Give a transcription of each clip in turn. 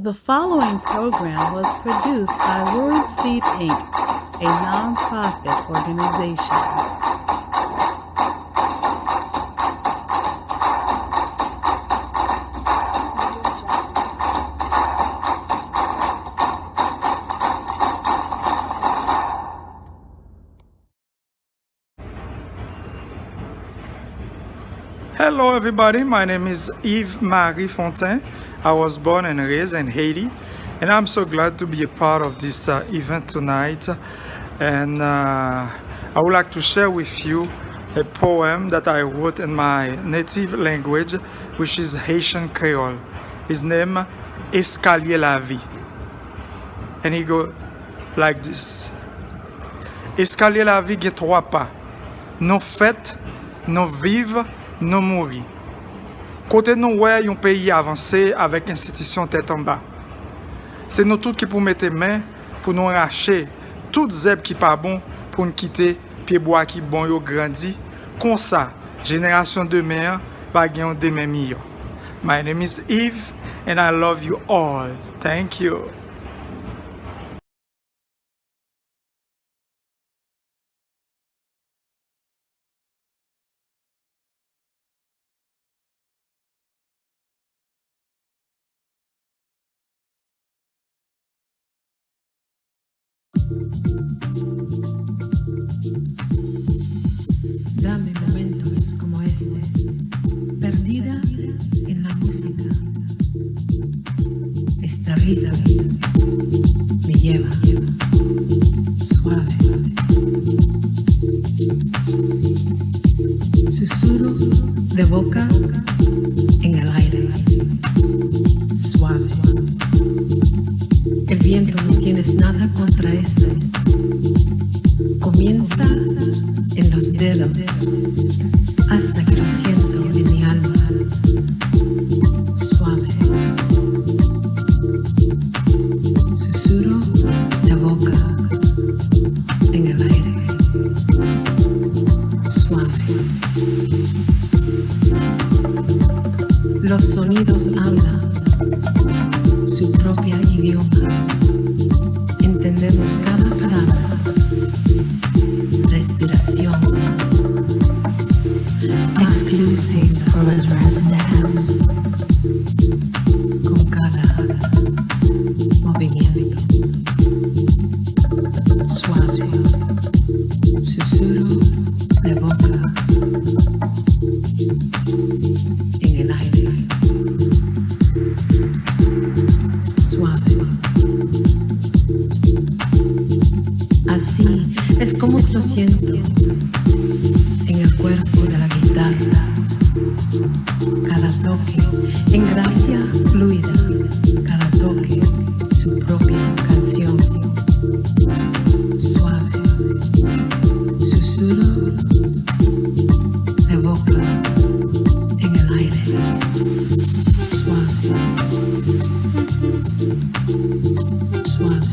The following program was produced by WSI Inc., a non-profit organization. Hello everybody, my name is Yves-Marie Fontaine. I was born and raised in Haiti, and I'm so glad to be a part of this event tonight. And I would like to share with you a poem that I wrote in my native language, which is Haitian Creole. His name Escalier la vie. And he go like this. Escalier la vie gen 3 pas. Non fête, non vive, non mourir. Côté nous ouais un pays avancé avec institution tête en bas. C'est nous tous qui pour mettre main pour nous arracher toutes zèbres qui pas bon pour nous quitter pied bois qui bon yo grandi comme ça génération demain va gagner demain meilleur. My name is Yves and I love you all. Thank you. Dame momentos como este, perdida en la música. Esta vida me lleva suave. Susurro de boca en el aire, suave. El viento no tienes nada contra este. Comienza en los dedos hasta que lo siento en mi alma, suave. Susurro de boca en el aire, suave. Los sonidos hablan su propio idioma. Entendemos cada palabra. Respiración. Exclusive for the resident. Con cada movimiento. Suave. Susurro de boca. En el aire. Suave. Así es como lo siento en el cuerpo de la guitarra. Cada toque en gracia fluida, cada toque su propia canción. Suave, susurro de boca en el aire. Suave, suave.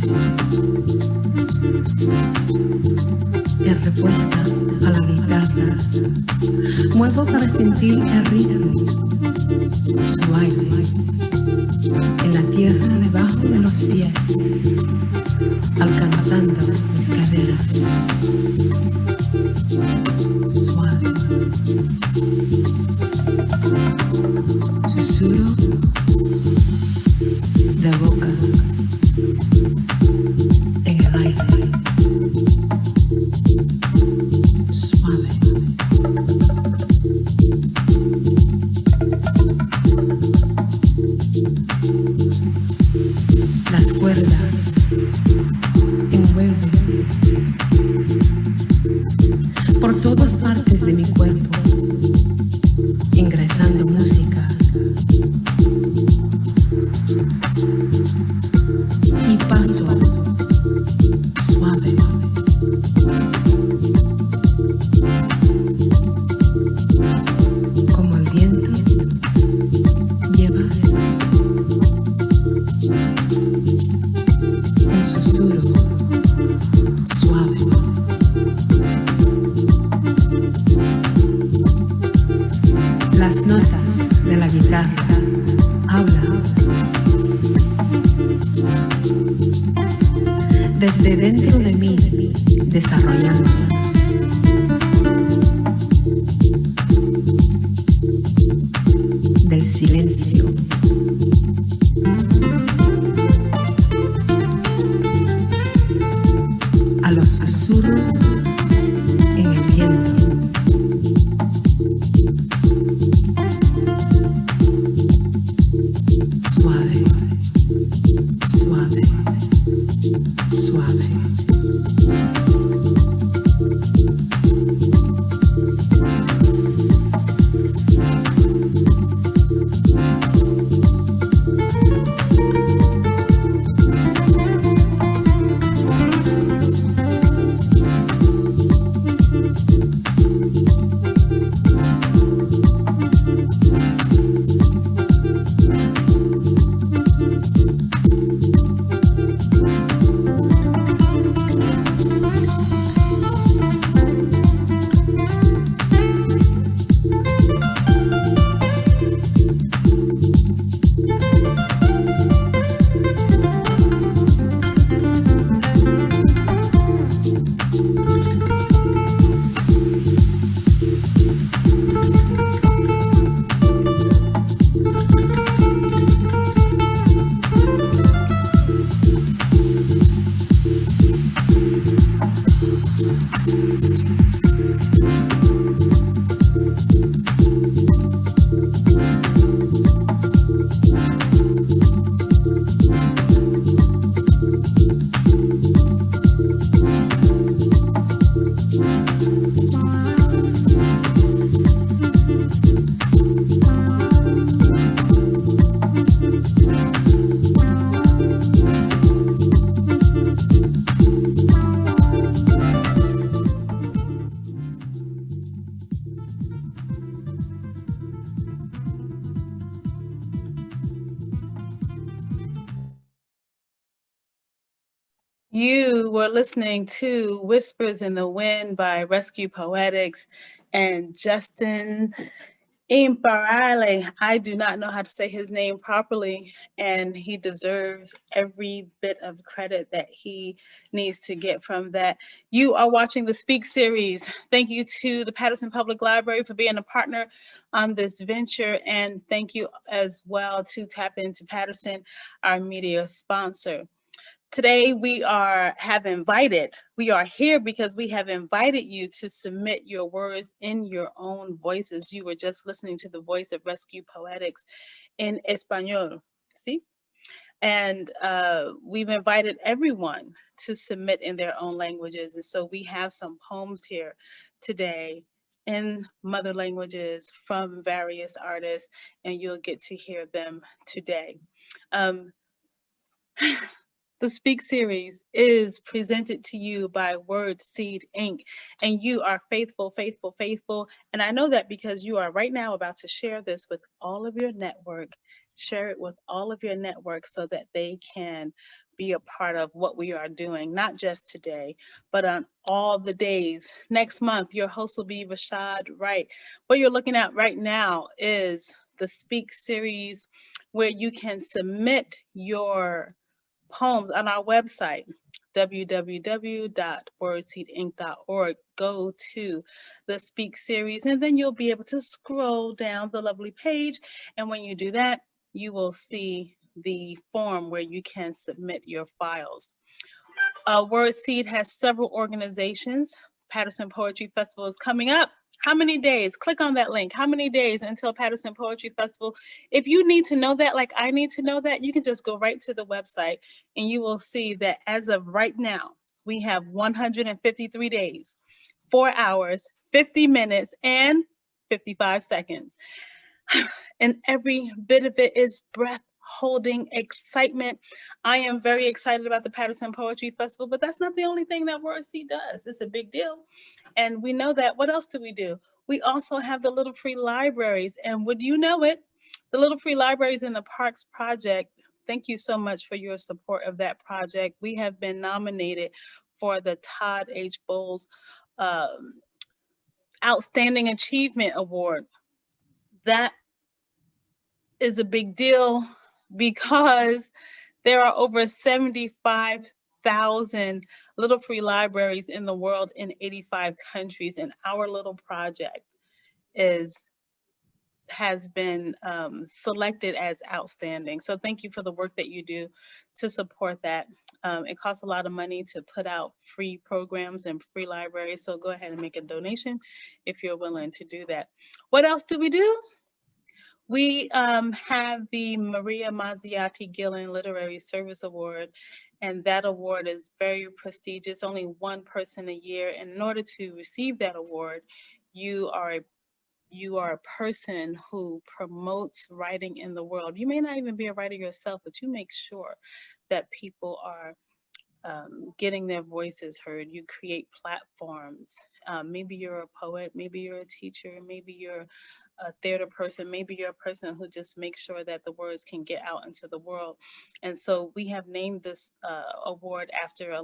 En respuesta a la guitarra, muevo para sentir el ritmo, su aire, en la tierra debajo de los pies, alcanzando mis caderas. Suave, susurro de boca en el aire. Las cuerdas envuelven por todas partes de mi cuerpo, ingresando música y paso suave. Como el viento, llevas un susurro suave. Las notas de la guitarra hablan desde dentro de mí, desarrollando. Del silencio. A los susurros en el viento. Suave, suave, suave. You were listening to Whispers in the Wind by Rescue Poetics and Justin Imparale. I do not know how to say his name properly, and he deserves every bit of credit that he needs to get from that. You are watching the Speak series. Thank you to the Patterson Public Library for being a partner on this venture, and thank you as well to Tap Into Patterson, our media sponsor. Today we are here because we have invited you to submit your words in your own voices. You were just listening to the voice of Rescue Poetics in Español, see? And we've invited everyone to submit in their own languages. And so we have some poems here today in mother languages from various artists, and you'll get to hear them today. The Speak series is presented to you by Word Seed Inc. And you are faithful, faithful, faithful. And I know that because you are right now about to share this with all of your network. Share it with all of your networks so that they can be a part of what we are doing, not just today, but on all the days. Next month, your host will be Rashad Wright. What you're looking at right now is the Speak series where you can submit your poems on our website, www.wordseedinc.org. Go to the Speak series, and then you'll be able to scroll down the lovely page. And when you do that, you will see the form where you can submit your files. WordSeed has several organizations. Patterson Poetry Festival is coming up. How many days? Click on that link. How many days until Patterson Poetry Festival? If you need to know that, like I need to know that, you can just go right to the website and you will see that as of right now, we have 153 days, 4 hours, 50 minutes, and 55 seconds. And every bit of it is breath-holding excitement. I am very excited about the Patterson Poetry Festival, but that's not the only thing that WordSeed does. It's a big deal. And we know that. What else do? We also have the Little Free Libraries. And would you know it, the Little Free Libraries in the Parks Project, thank you so much for your support of that project. We have been nominated for the Todd H. Bowles Outstanding Achievement Award. That is a big deal because there are over 75,000 1,000 little free libraries in the world in 85 countries, and our little project has been selected as outstanding. So thank you for the work that you do to support that. It costs a lot of money to put out free programs and free libraries, so go ahead and make a donation if you're willing to do that. What else do we do? We have the Maria Mazziotti Gillen Literary Service Award, and that award is very prestigious, only one person a year. And in order to receive that award, you are a person who promotes writing in the world. You may not even be a writer yourself, but you make sure that people are getting their voices heard. You create platforms. Maybe you're a poet, maybe you're a teacher, maybe you're a theater person, maybe you're a person who just makes sure that the words can get out into the world. And so we have named this award after a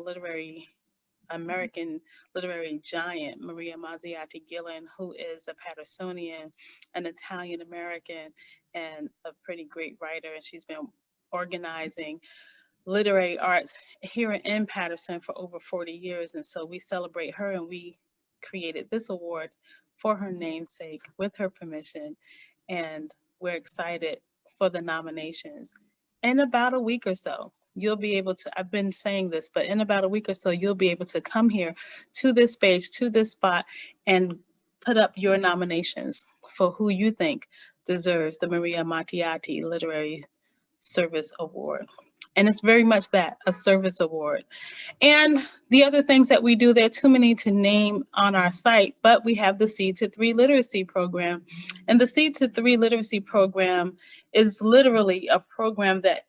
American literary giant, Maria Mazziotti Gillen, who is a Pattersonian, an Italian American, and a pretty great writer. And she's been organizing literary arts here in Patterson for over 40 years. And so we celebrate her, and we created this award for her namesake with her permission. And we're excited for the nominations. In about a week or so, you'll be able to, I've been saying this, but in about a week or so, you'll be able to come here to this page, to this spot, and put up your nominations for who you think deserves the Maria Mazziotti Literary Service Award. And it's very much that, a service award. And the other things that we do, there are too many to name on our site, but we have the Seed to 3 Literacy Program. And the Seed to 3 Literacy Program is literally a program that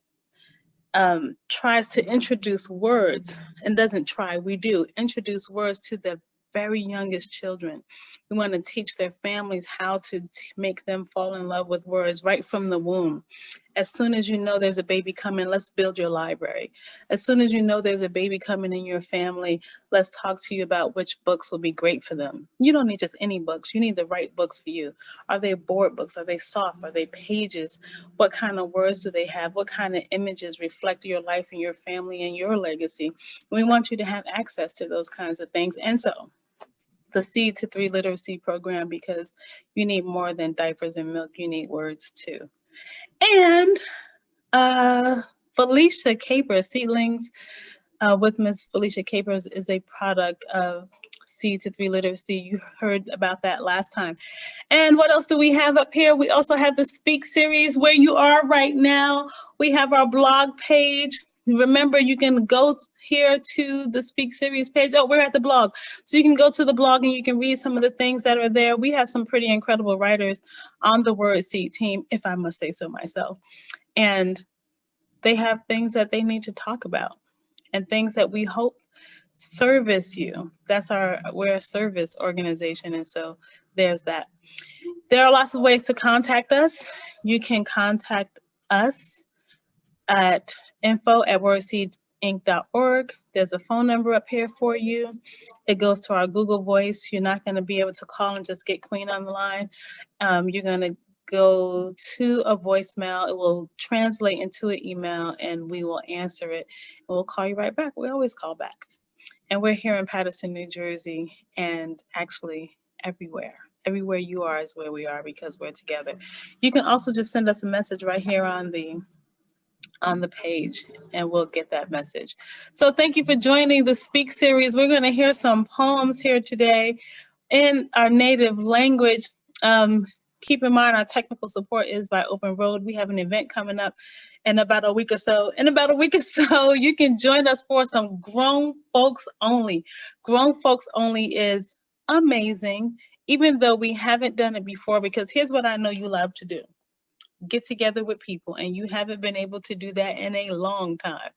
tries to introduce words, and doesn't try, we do, introduce words to the very youngest children. We want to teach their families how to make them fall in love with words right from the womb. As soon as you know there's a baby coming, let's build your library. As soon as you know there's a baby coming in your family, let's talk to you about which books will be great for them. You don't need just any books, you need the right books for you. Are they board books? Are they soft? Are they pages? What kind of words do they have? What kind of images reflect your life and your family and your legacy? We want you to have access to those kinds of things. And so the Seed to 3 Literacy Program, because you need more than diapers and milk, you need words too. And Felicia Capers, Seedlings with Miss Felicia Capers is a product of Seed to 3 Literacy. You heard about that last time. And what else do we have up here? We also have the Speak series, where you are right now. We have our blog page. Remember, you can go here to the Speak series page. Oh, we're at the blog. So you can go to the blog and you can read some of the things that are there. We have some pretty incredible writers on the Word Seed team, if I must say so myself. And they have things that they need to talk about and things that we hope service you. We're a service organization. And so there's that. There are lots of ways to contact us. You can contact us at info@wordseedinc.org. There's a phone number up here for you. It goes to our Google Voice. You're not going to be able to call and just get Queen on the line. You're going to go to a voicemail. It will translate into an email, and we will answer it. And we'll call you right back. We always call back. And we're here in Patterson, New Jersey, and actually everywhere. Everywhere you are is where we are, because we're together. You can also just send us a message right here on the page, and we'll get that message. So thank you for joining the Speak series. We're going to hear some poems here today in our native language. Keep in mind, our technical support is by Open Road. We have an event coming up in about a week or so. You can join us for some Grown Folks Only. Grown Folks Only is amazing, even though we haven't done it before, because here's what I know you love to do: get together with people, and you haven't been able to do that in a long time.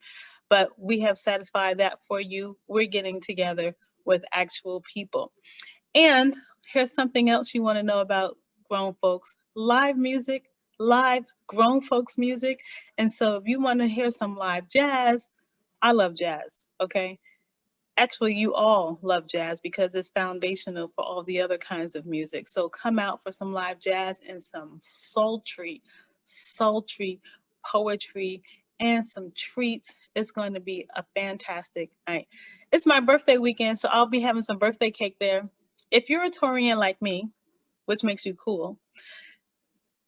But we have satisfied that for you. We're getting together with actual people. And here's something else you want to know about grown folks: live music, live grown folks music. And so if you want to hear some live jazz, I love jazz, okay? Actually, you all love jazz because it's foundational for all the other kinds of music. So come out for some live jazz and some sultry, sultry poetry and some treats. It's going to be a fantastic night. It's my birthday weekend, so I'll be having some birthday cake there. If you're a Taurian like me, which makes you cool,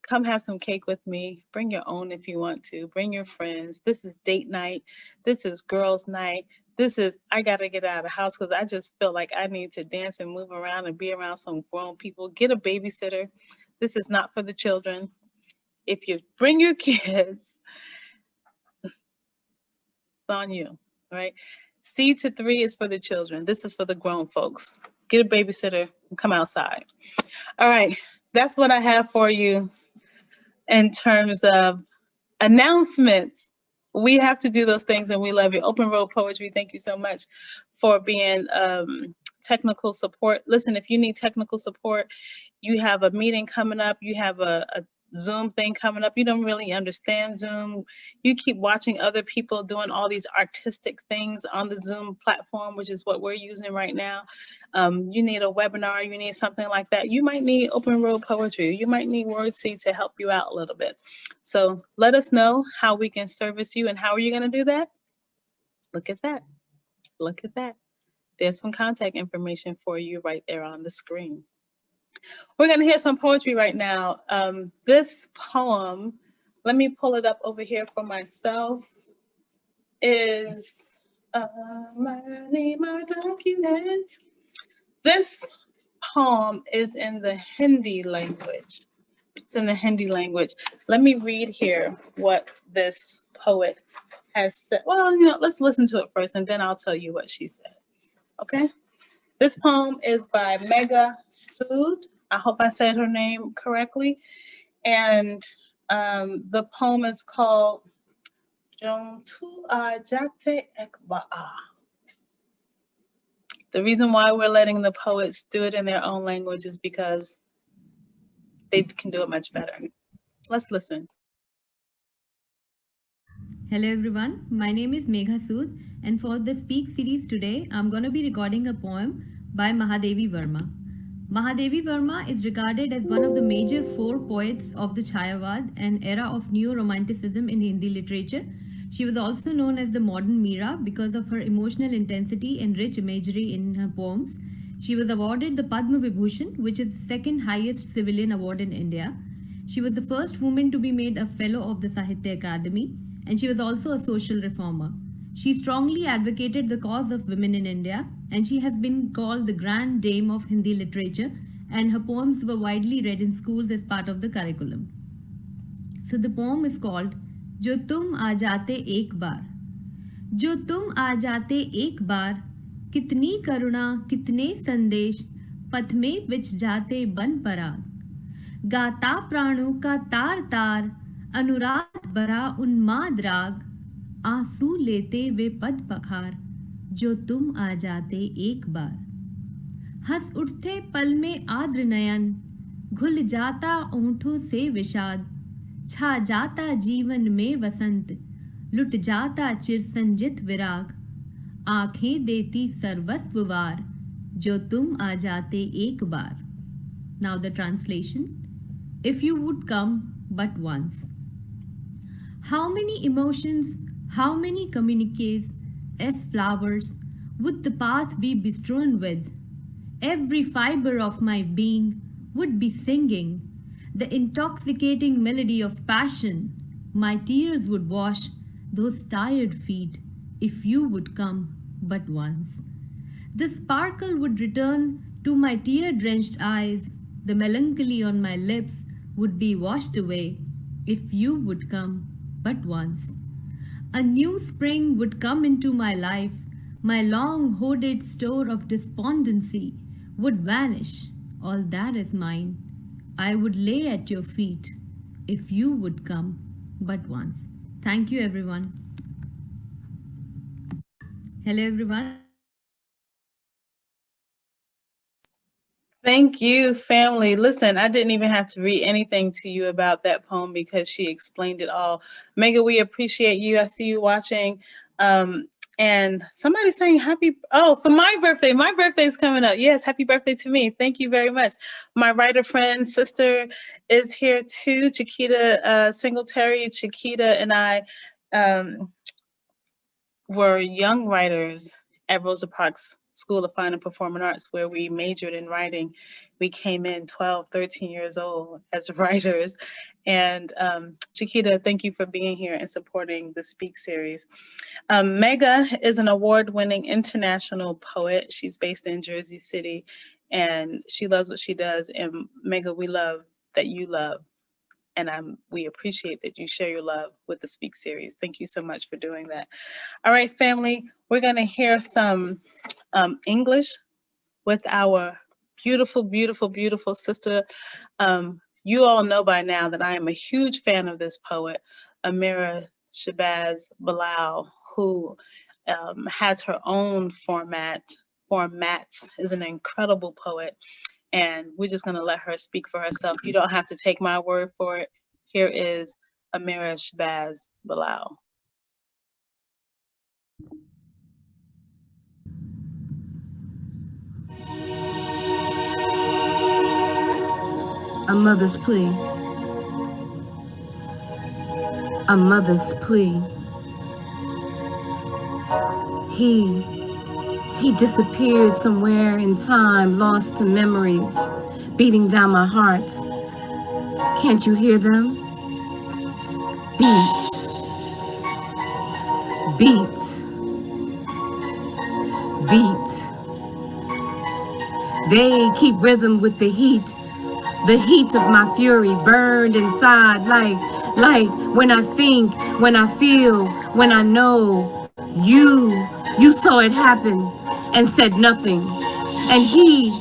come have some cake with me. Bring your own if you want to. Bring your friends. This is date night. This is girls' night. This is, I got to get out of the house because I just feel like I need to dance and move around and be around some grown people. Get a babysitter. This is not for the children. If you bring your kids, it's on you, right? C to 3 is for the children. This is for the grown folks. Get a babysitter and come outside. All right, that's what I have for you in terms of announcements. We have to do those things, and we love you. Open Road Poetry, thank you so much for being technical support. Listen, if you need technical support, you have a meeting coming up, you have a Zoom thing coming up, you don't really understand Zoom, you keep watching other people doing all these artistic things on the Zoom platform, which is what we're using right now. You need a webinar, you need something like that. You might need Open Road Poetry. You might need WordSeed to help you out a little bit. So let us know how we can service you. And how are you going to do that? Look at that. Look at that. There's some contact information for you right there on the screen. We're going to hear some poetry right now. This poem, let me pull it up over here for myself, is my name, our document. This poem is in the Hindi language. It's in the Hindi language. Let me read here what this poet has said. Well, you know, let's listen to it first, and then I'll tell you what she said. Okay? This poem is by Megha Sood. I hope I said her name correctly. And the poem is called "Jo Tu Aajate Ek Baar." The reason why we're letting the poets do it in their own language is because they can do it much better. Let's listen. Hello everyone, my name is Megha Sood, and for the Speak series today, I'm going to be recording a poem by Mahadevi Verma. Mahadevi Verma is regarded as one of the major 4 poets of the Chayavad, an era of neo-romanticism in Hindi literature. She was also known as the modern Meera because of her emotional intensity and rich imagery in her poems. She was awarded the Padma Vibhushan, which is the second highest civilian award in India. She was the first woman to be made a fellow of the Sahitya Academy, and she was also a social reformer. She strongly advocated the cause of women in India, and she has been called the Grand Dame of Hindi literature, and her poems were widely read in schools as part of the curriculum. So the poem is called "Jo Tum Aa Jaate Ek Baar." Jo tum aa jaate ek baar, kitni karuna, kitne sandesh, पथ में बिछ जाते बन पराग, गाता प्राणों का तार तार, अनुराग भरा उन्माद राग, आंसू लेते वे पद पखार, जो तुम आ जाते एक बार। हंस उठते पल में आद्र नयन, घुल जाता ओंठों से विषाद, छा जाता जीवन में वसंत, लुट जाता चिरसंजित विराग, आंखें देती सर्वस्व वार, जो तुम आ जाते एक बार। Now the translation. If you would come but once. How many emotions, how many communiques, as flowers, would the path be bestrewn with? Every fiber of my being would be singing the intoxicating melody of passion. My tears would wash those tired feet if you would come but once. The sparkle would return to my tear-drenched eyes. The melancholy on my lips would be washed away if you would come but once. A new spring would come into my life. My long hoarded store of despondency would vanish. All that is mine I would lay at your feet if you would come but once. Thank you, everyone. Hello, everyone. Thank you, family. Listen, I didn't even have to read anything to you about that poem because she explained it all. Megha, we appreciate you. I see you watching. And somebody's saying for my birthday is coming up. Yes, happy birthday to me. Thank you very much. My writer friend, sister is here too, Chiquita Singletary. Chiquita and I um, were young writers at Rosa Parks School of Fine and Performing Arts, where we majored in writing. We came in 12, 13 years old as writers. And Chiquita, thank you for being here and supporting the Speak series. Mega is an award-winning international poet. She's based in Jersey City, and she loves what she does. And Mega, we love that you love, and we appreciate that you share your love with the Speak series. Thank you so much for doing that. All right, family, we're gonna hear some English with our beautiful, beautiful, beautiful sister. You all know by now that I am a huge fan of this poet, Amira Shabazz Bilal, who has her own formats, is an incredible poet. And we're just gonna let her speak for herself. You don't have to take my word for it. Here is Amira Shabazz Bilal. A mother's plea. A mother's plea. He disappeared somewhere in time, lost to memories, beating down my heart. Can't you hear them? Beat. Beat. Beat. They keep rhythm with the heat of my fury burned inside like when I think, when I feel, when I know you saw it happen and said nothing. And he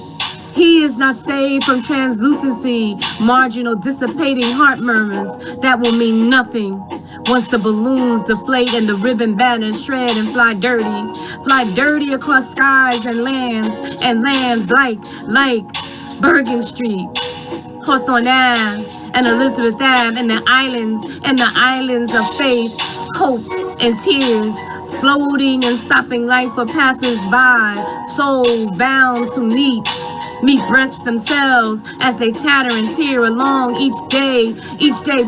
is not saved from translucency, marginal dissipating heart murmurs that will mean nothing once the balloons deflate and the ribbon banners shred and fly dirty across skies and lands like Bergen Street, Hawthorne Ave, and Elizabeth Ave, and the islands of faith, hope, and tears, floating and stopping life for passers-by, souls bound to meet breaths themselves as they tatter and tear along each day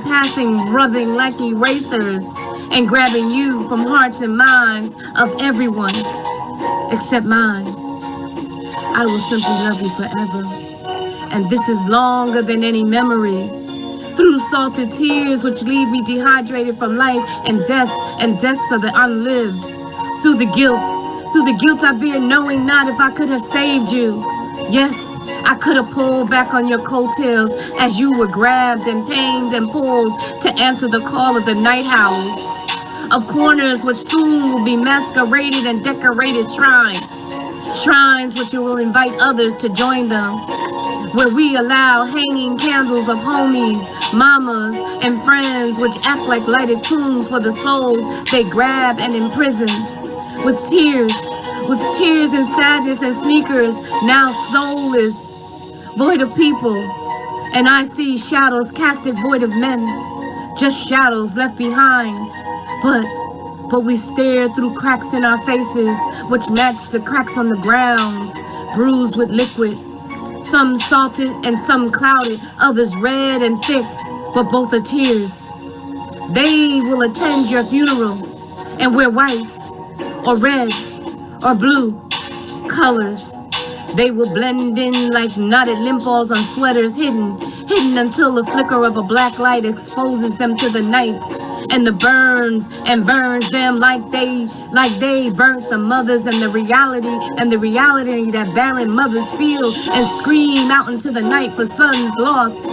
passing, rubbing like erasers, and grabbing you from hearts and minds of everyone except mine. I will simply love you forever, and this is longer than any memory. Through salted tears which leave me dehydrated from life and deaths of the unlived. Through the guilt I bear, knowing not if I could have saved you. Yes, I could have pulled back on your coattails as you were grabbed and pained and pulled to answer the call of the night howls, of corners which soon will be masqueraded and decorated shrines which will invite others to join them, where we allow hanging candles of homies, mamas, and friends which act like lighted tombs for the souls they grab and imprison. With tears and sadness and sneakers, now soulless, void of people. And I see shadows casted void of men, just shadows left behind. But we stare through cracks in our faces, which match the cracks on the grounds, bruised with liquid. Some salted and some clouded, others red and thick, but both are tears. They will attend your funeral and wear white or red or blue colors. They will blend in like knotted lint balls on sweaters, hidden until the flicker of a black light exposes them to the night, and burns them like they burnt the mothers, and the reality that barren mothers feel and scream out into the night for sons lost,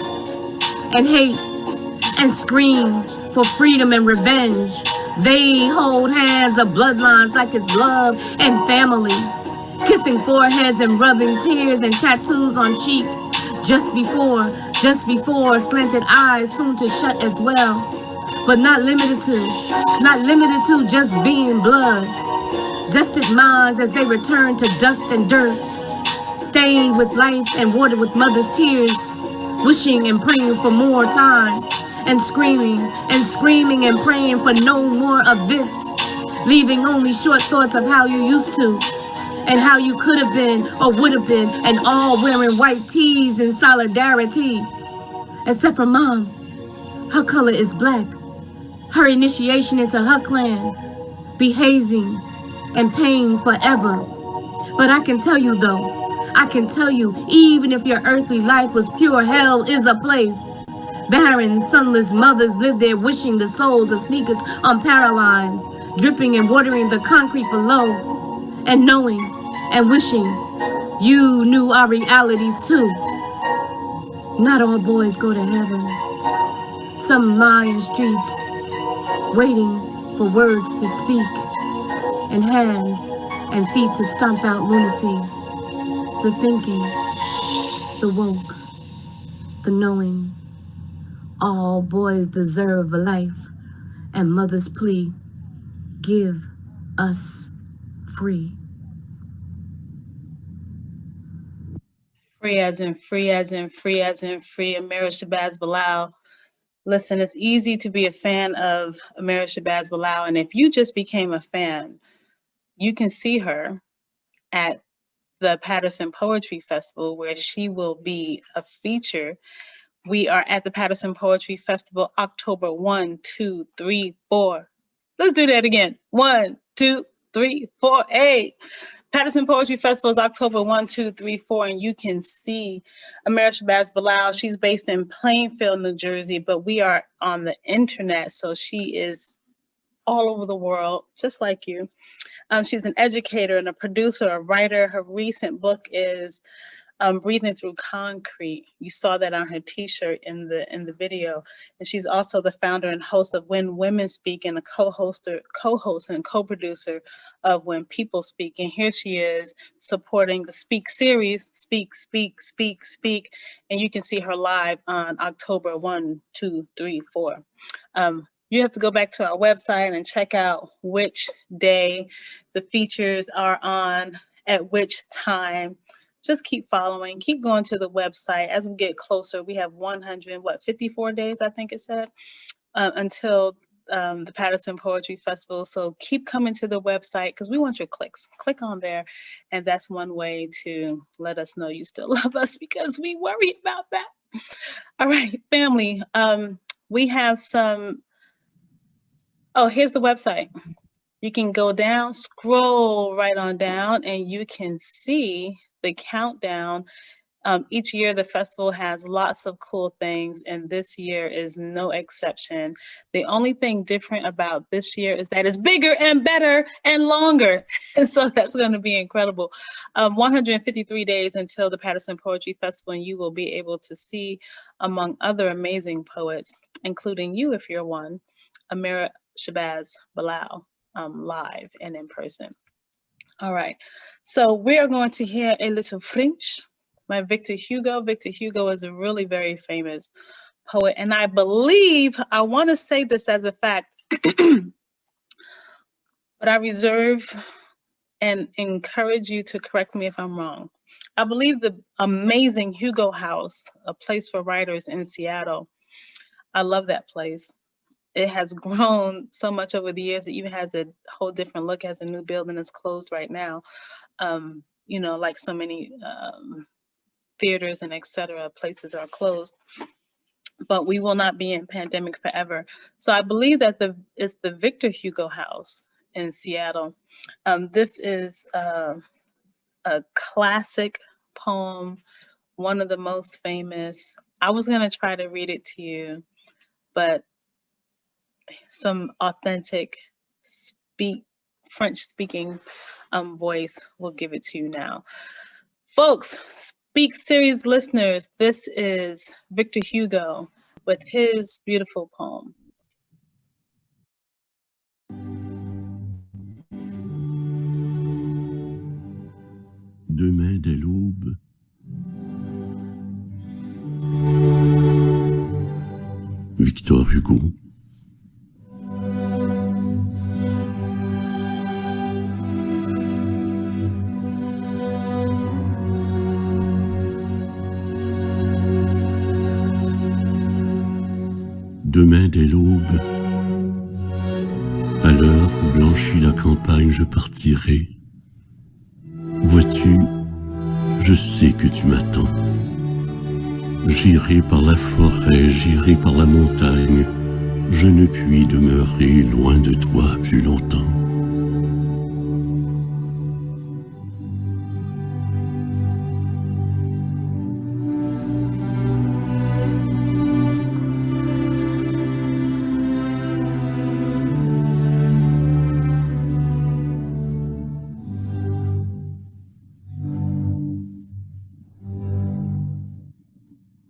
and hate, and scream for freedom and revenge. They hold hands of bloodlines like it's love and family, kissing foreheads and rubbing tears and tattoos on cheeks, just before slanted eyes soon to shut as well, but not limited to just being blood. Dusted minds as they return to dust and dirt, stained with life and watered with mother's tears, wishing and praying for more time, and screaming and praying for no more of this, leaving only short thoughts of how you used to, and how you could have been or would have been, and all wearing white tees in solidarity. Except for Mom, her color is black, her initiation into her clan be hazing and pain forever. But I can tell you though, I can tell you, even if your earthly life was pure, hell is a place. Barren, sunless mothers live there wishing the souls of sneakers on power lines, dripping and watering the concrete below, and knowing and wishing you knew our realities too. Not all boys go to heaven. Some lie in streets, waiting for words to speak, and hands and feet to stomp out lunacy. The thinking, the woke, the knowing. All boys deserve a life, and mother's plea, give us free. Free as in free as in free as in free, Amira Shabazz Bilal. Listen, it's easy to be a fan of Amira Shabazz Bilal, and if you just became a fan, you can see her at the Patterson Poetry Festival, where she will be a feature. We are at the Patterson Poetry Festival, October 1, 2, 3, 4. Let's do that again. 1, 2, 3, 4, 8. Patterson Poetry Festival is October 1, 2, 3, 4, and you can see Amira Shabazz Bilal. She's based in Plainfield, New Jersey, but we are on the internet, so she is all over the world, just like you. She's an educator and a producer, a writer. Her recent book is Breathing Through Concrete. You saw that on her t-shirt in the video. And she's also the founder and host of When Women Speak, and a co-host and co-producer of When People Speak. And here she is supporting the Speak series, Speak, Speak, Speak, Speak. And you can see her live on October 1, 2, 3, 4. You have to go back to our website and check out which day the features are on, at which time. Just keep following, keep going to the website. As we get closer, we have 54 days, I think it said, until the Patterson Poetry Festival. So keep coming to the website because we want your clicks. Click on there, and that's one way to let us know you still love us, because we worry about that. All right, family, we have some, oh, here's the website. You can go down, scroll right on down, and you can see the countdown. Each year the festival has lots of cool things, and this year is no exception. The only thing different about this year is that it's bigger and better and longer. And so that's going to be incredible. 153 days until the Patterson Poetry Festival, and you will be able to see, among other amazing poets, including you if you're one, Amira Shabazz Bilal, live and in person. All right, so we are going to hear a little French by Victor Hugo. Victor Hugo is a really very famous poet, and I believe, I want to say this as a fact, but I reserve and encourage you to correct me if I'm wrong. I believe the amazing Hugo House, a place for writers in Seattle, I love that place. It has grown so much over the years. It even has a whole different look, has a new building that's closed right now. You know, like so many theaters and etc. places are closed, but we will not be in pandemic forever. So I believe that it's the Victor Hugo House in Seattle. This is a classic poem, one of the most famous. I was gonna try to read it to you, but some authentic French speaking voice will give it to you now. Folks, Speak Series listeners, this is Victor Hugo with his beautiful poem. Demain dès l'aube, Victor Hugo. Demain dès l'aube, à l'heure où blanchit la campagne, je partirai. Vois-tu, je sais que tu m'attends. J'irai par la forêt, j'irai par la montagne, Je ne puis demeurer loin de toi plus longtemps.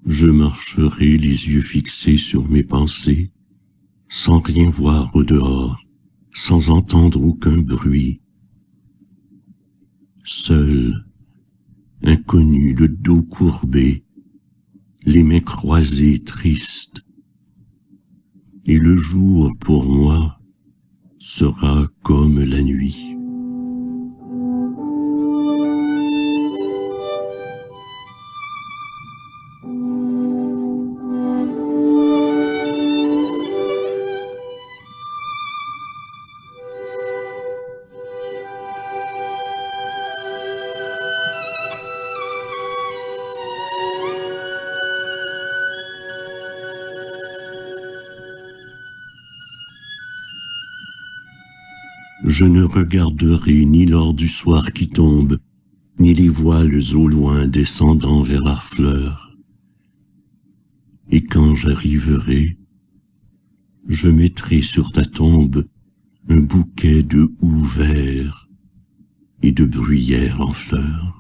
Je marcherai les yeux fixés sur mes pensées, sans rien voir au dehors, sans entendre aucun bruit. Seul, inconnu, le dos courbé, les mains croisées tristes. Et le jour, pour moi, sera comme la nuit. Je ne regarderai ni l'or du soir qui tombe, ni les voiles au loin descendant vers Harfleur. Et quand j'arriverai, je mettrai sur ta tombe un bouquet de houx verts et de bruyères en fleurs.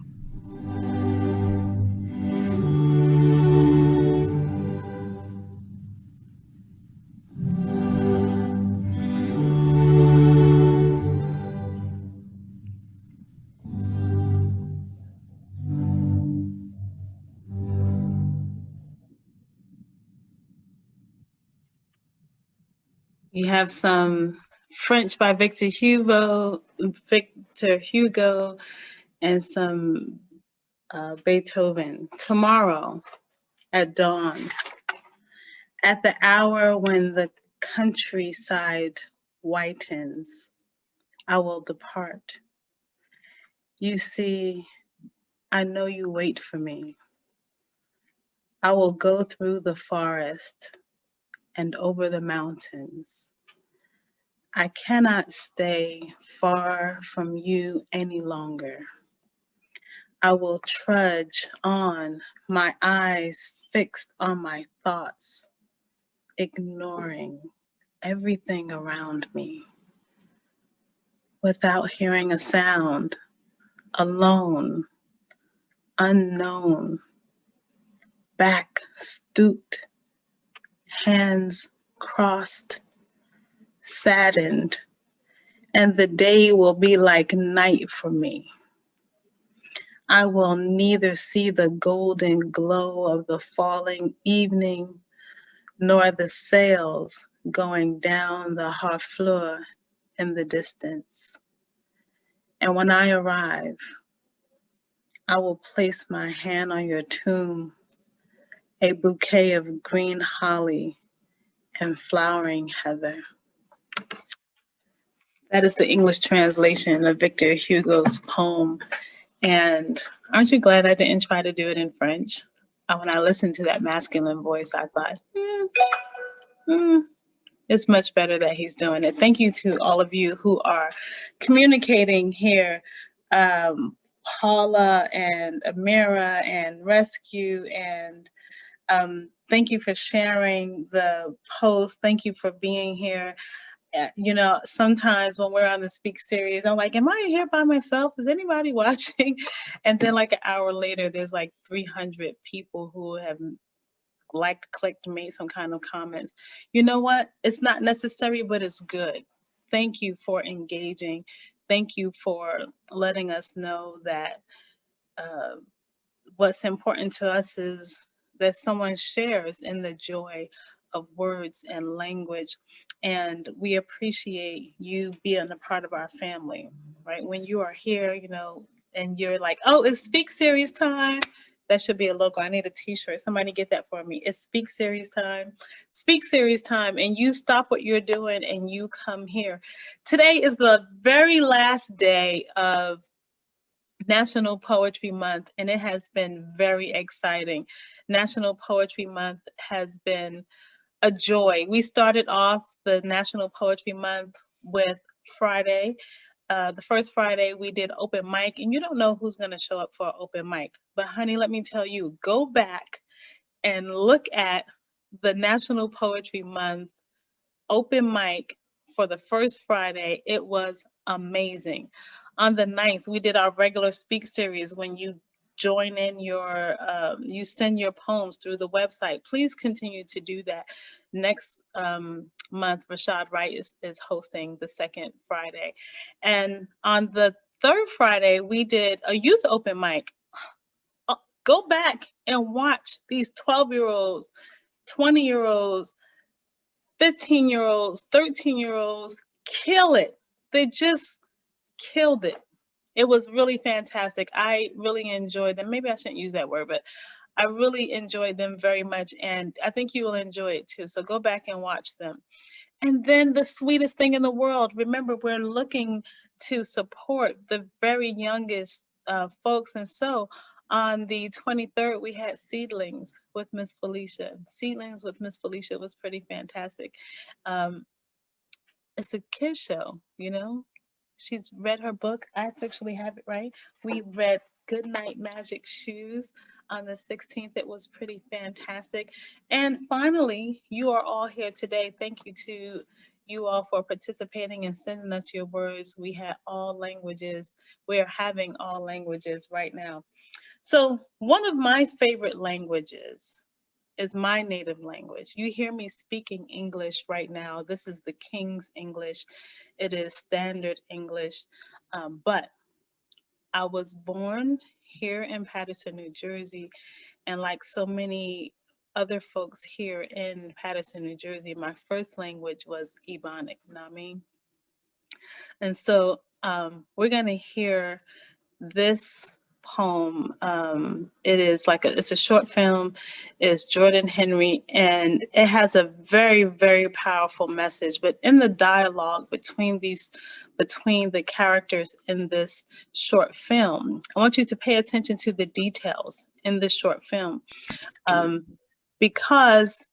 You have some French by Victor Hugo, and some Beethoven. Tomorrow at dawn, at the hour when the countryside whitens, I will depart. You see, I know you wait for me. I will go through the forest and over the mountains. I cannot stay far from you any longer. I will trudge on, my eyes fixed on my thoughts, ignoring everything around me. Without hearing a sound, alone, unknown, back stooped, hands crossed, saddened, and the day will be like night for me. I will neither see the golden glow of the falling evening, nor the sails going down the Harfleur in the distance. And when I arrive, I will place my hand on your tomb, a bouquet of green holly and flowering heather. That is the English translation of Victor Hugo's poem. And aren't you glad I didn't try to do it in French? When I listened to that masculine voice, I thought, it's much better that he's doing it. Thank you to all of you who are communicating here. Paula and Amira and Rescue, and thank you for sharing the post. Thank you for being here. You know, sometimes when we're on the Speak series, I'm like, am I here by myself? Is anybody watching? And then like an hour later, there's like 300 people who have liked, clicked, made some kind of comments. You know what? It's not necessary, but it's good. Thank you for engaging. Thank you for letting us know that what's important to us is that someone shares in the joy of words and language. And we appreciate you being a part of our family, right? When you are here, you know, and you're like, oh, it's Speak Series time. That should be a logo. I need a t-shirt. Somebody get that for me. It's Speak Series time. Speak Series time. And you stop what you're doing and you come here. Today is the very last day of National Poetry Month, and it has been very exciting. National Poetry Month has been a joy. We started off the National Poetry Month with Friday. The first Friday we did open mic, and you don't know who's going to show up for open mic. But honey, let me tell you, go back and look at the National Poetry Month open mic for the first Friday. It was amazing. On the 9th, we did our regular speak series. When you join in your, you send your poems through the website. Please continue to do that. Next month, Rashad Wright is hosting the second Friday. And on the third Friday, we did a youth open mic. Go back and watch these 12-year-olds, 20-year-olds, 15-year-olds, 13-year-olds kill it. They just killed it. It was really fantastic. I really enjoyed them. Maybe I shouldn't use that word, but I really enjoyed them very much. And I think you will enjoy it too. So go back and watch them. And then the sweetest thing in the world, remember, we're looking to support the very youngest folks. And so on the 23rd, we had Seedlings with Miss Felicia. Seedlings with Miss Felicia was pretty fantastic. It's a kid's show, you know? She's read her book. I actually have it, right? We read Goodnight Magic Shoes on the 16th. It was pretty fantastic. And finally, you are all here today. Thank you to you all for participating and sending us your words. We had all languages. We are having all languages right now. So one of my favorite languages is my native language. You hear me speaking English right now. This is the King's English. It is standard English, but I was born here in Paterson, New Jersey, and like so many other folks here in Paterson, New Jersey, my first language was Ebonic, you know what I mean? And so we're gonna hear this poem. It is like it's a short film. It's Jordan Henry, and it has a very, very powerful message. But in the dialogue between the characters in this short film, I want you to pay attention to the details in this short film, because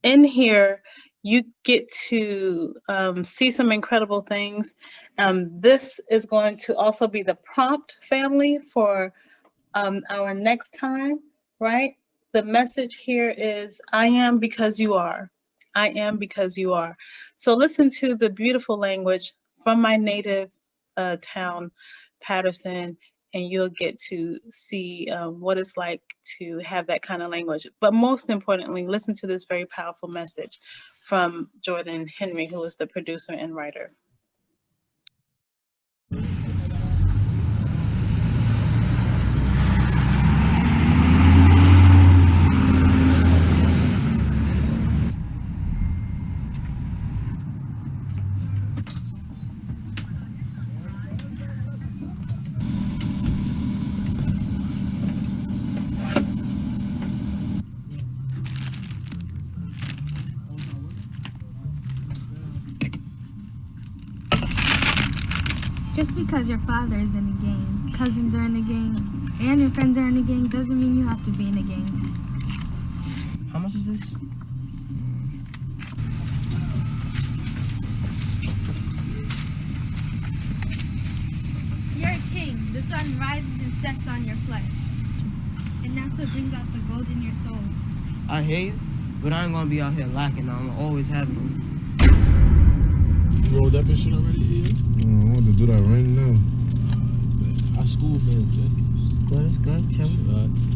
in here you get to see some incredible things. This is going to also be the prompt, family, for our next time, right? The message here is, I am because you are. I am because you are. So listen to the beautiful language from my native town, Paterson, and you'll get to see what it's like to have that kind of language. But most importantly, listen to this very powerful message from Jordan Henry, who is the producer and writer. Just because your father is in a gang, cousins are in a gang, and your friends are in a gang doesn't mean you have to be in a gang. How much is this? You're a king. The sun rises and sets on your flesh. And that's what brings out the gold in your soul. I hear you, but I ain't gonna be out here lacking. I'm gonna always have it. You rolled up and shit already? Yeah. I want to do that right now. Our school man, Jay. Good, chill.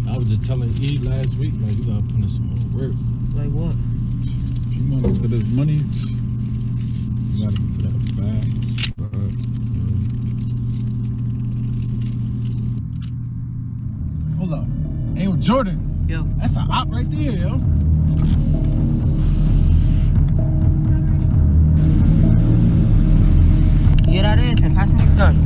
I was just telling E last week, like, you gotta put in some more work. Like what? If you want to get to this money, you gotta get to that bag. Hold up. Hey, yo, Jordan. Yo. That's an op right there, yo. Yeah, that is, and pass me the gun.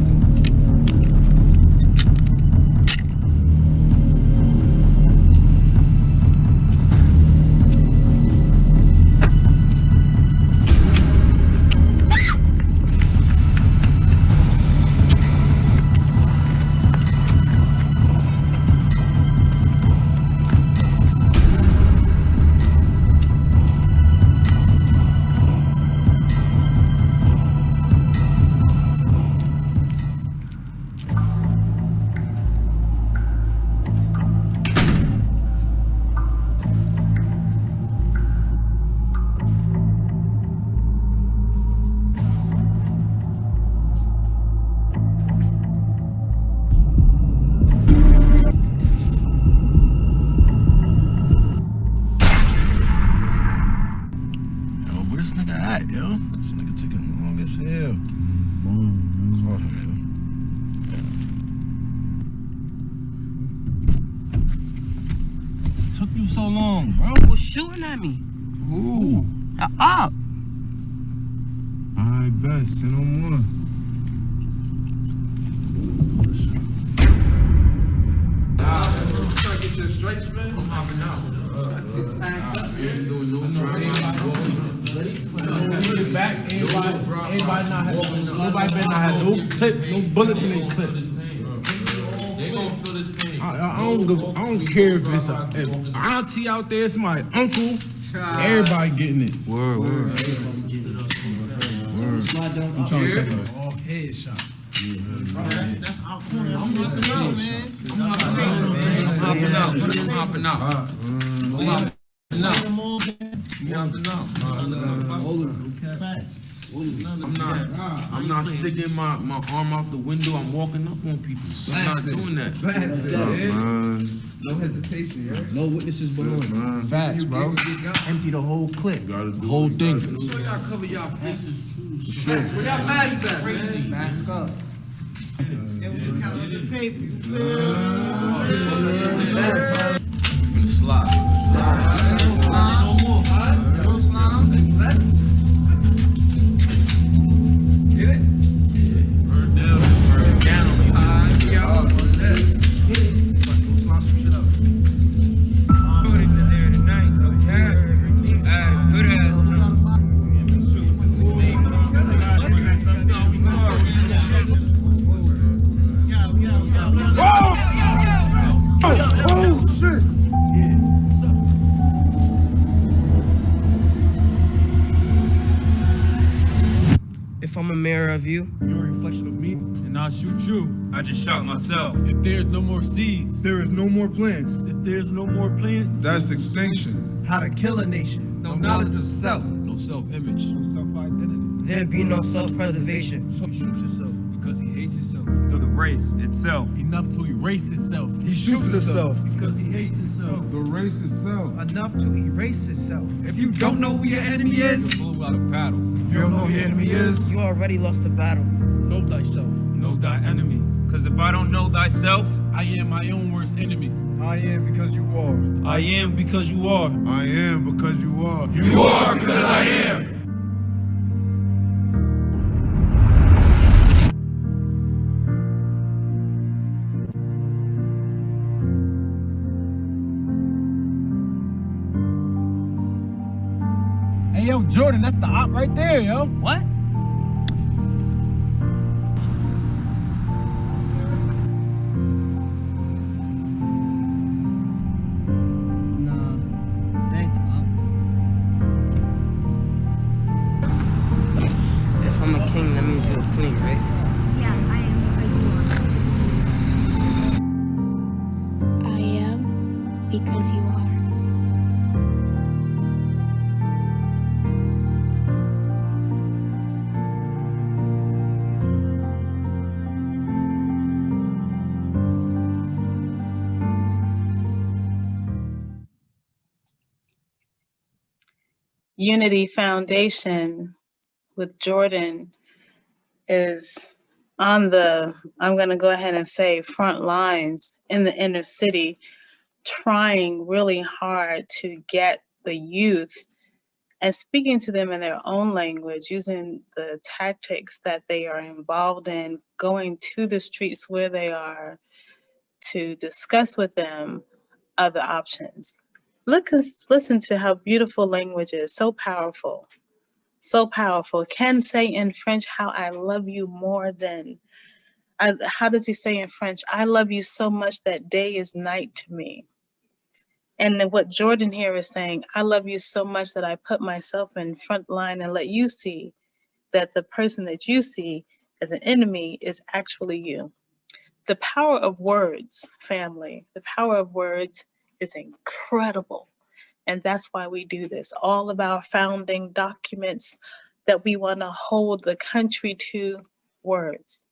that, yo. This nigga taking long as hell. Call him, yo. Took you so long, bro. Was shooting at me. Ooh. Up. I bet. Say no more. Trying to get your stripes, man. I'm hopping out. Nobody better not have no clip, no bullets in their clip. They gonna feel this pain. I don't care if it's if auntie out there, it's my uncle. Everybody getting it. Word. I'm trying to think of all headshots. That's our corner. I'm hopping out, man. I'm hopping out. I'm not sticking my arm out the window. I'm walking up on people. I'm not doing that. No hesitation, yeah. No witnesses but on. Facts, bro. Empty the whole clip. The whole thing. Make sure y'all cover y'all faces too. Facts. Where y'all masks at, Crazy. man? Mask up. And we count the paper. You feel? We finna slide. If I'm a mirror of you, You're a reflection of me. And I'll shoot you. I just shot myself. If there's no more seeds, There is no more plans. If there's no more plants, that's extinction. How to kill a nation. no knowledge of self. No self-image. No self-identity. there be no self-preservation. So he shoots himself. Because he hates himself. Through the race itself. Enough to erase himself. He shoots himself. Because he hates himself. The race itself. Enough to erase himself. If you don't know who your enemy is, blow out a battle. If you don't know who your enemy is, You already lost the battle. Know thyself. Know thy enemy. Because if I don't know thyself, I am my own worst enemy. I am because you are. I am because you are. I am because you are. You are because I am. Hey, yo, Jordan, that's the op right there, yo. What? Nah, that ain't the op. If I'm a king, that means you're a queen, right? Yeah, I am because you are. I am because you are. Unity Foundation with Jordan is on the, I'm going to go ahead and say, front lines in the inner city, trying really hard to get the youth and speaking to them in their own language, using the tactics that they are involved in, going to the streets where they are to discuss with them other options. Listen to how beautiful language is, so powerful, so powerful. Can say in French how I love you more than, how does he say in French? I love you so much that day is night to me. And then what Jordan here is saying, I love you so much that I put myself in front line and let you see that the person that you see as an enemy is actually you. The power of words, family, the power of words is incredible. And that's why we do this. All of our founding documents that we want to hold the country to, words.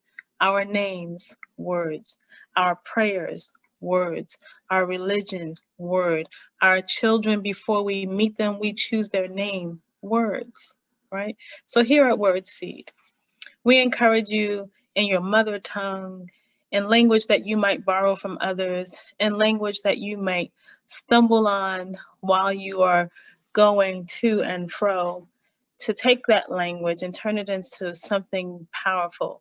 Our names, words. Our prayers, words. Our religion, word. Our children, before we meet them, we choose their name, words. right? So here at Word Seed, we encourage you in your mother tongue, in language that you might borrow from others, in language that you might stumble on while you are going to and fro, to take that language and turn it into something powerful.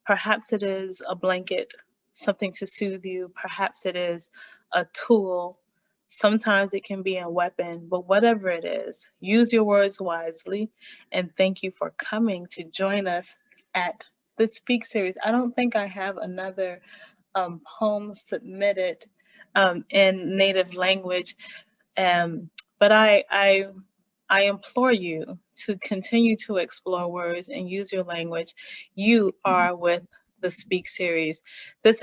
Perhaps it is a blanket, something to soothe you. Perhaps it is a tool. Sometimes it can be a weapon, but whatever it is, use your words wisely. And thank you for coming to join us at the Speak series. I don't think I have another poem submitted in native language, but I implore you to continue to explore words and use your language. You are with the Speak series. This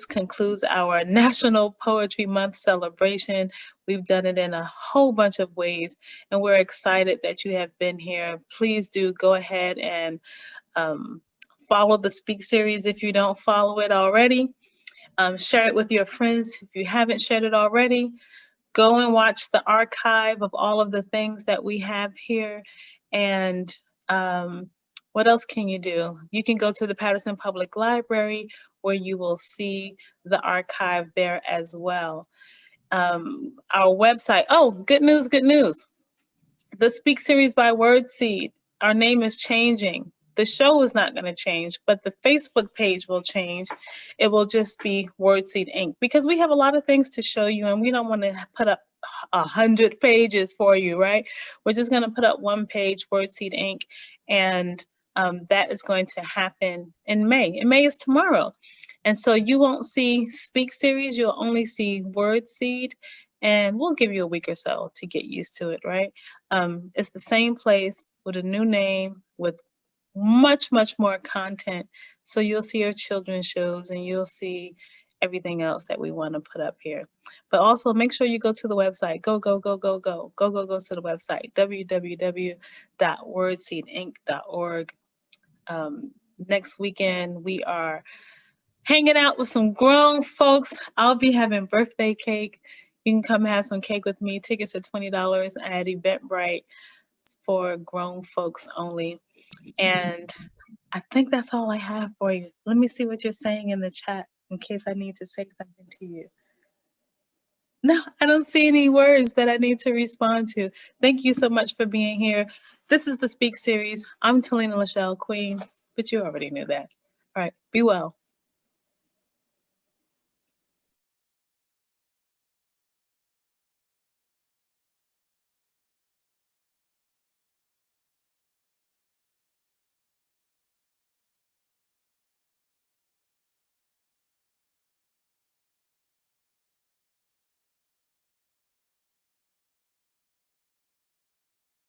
concludes our National Poetry Month celebration. We've done it in a whole bunch of ways, and we're excited that you have been here. Please do go ahead and follow the Speak series if you don't follow it already. Share it with your friends if you haven't shared it already. Go and watch the archive of all of the things that we have here. And what else can you do? You can go to the Patterson Public Library, where you will see the archive there as well. Our website, oh, good news, good news. The Speak series by Word Seed, our name is changing. The show is not going to change, but the Facebook page will change. It will just be Word Seed Inc. because we have a lot of things to show you, and we don't want to put up 100 pages for you, right? We're just going to put up one page, Word Seed Inc. And that is going to happen in May. And May is tomorrow. And so you won't see Speak series, you'll only see Word Seed. And we'll give you a week or so to get used to it, right? It's the same place with a new name, with much, much more content. So you'll see our children's shows and you'll see everything else that we want to put up here. But also make sure you go to the website. Go to the website, www.wordseedinc.org. Next weekend, we are hanging out with some grown folks. I'll be having birthday cake. You can come have some cake with me. Tickets are $20 at Eventbrite for grown folks only. And I think that's all I have for you. Let me see what you're saying in the chat in case I need to say something to you. No, I don't see any words that I need to respond to. Thank you so much for being here. This is the Speak series. I'm Talina Lachelle Queen, but you already knew that. All right, be well.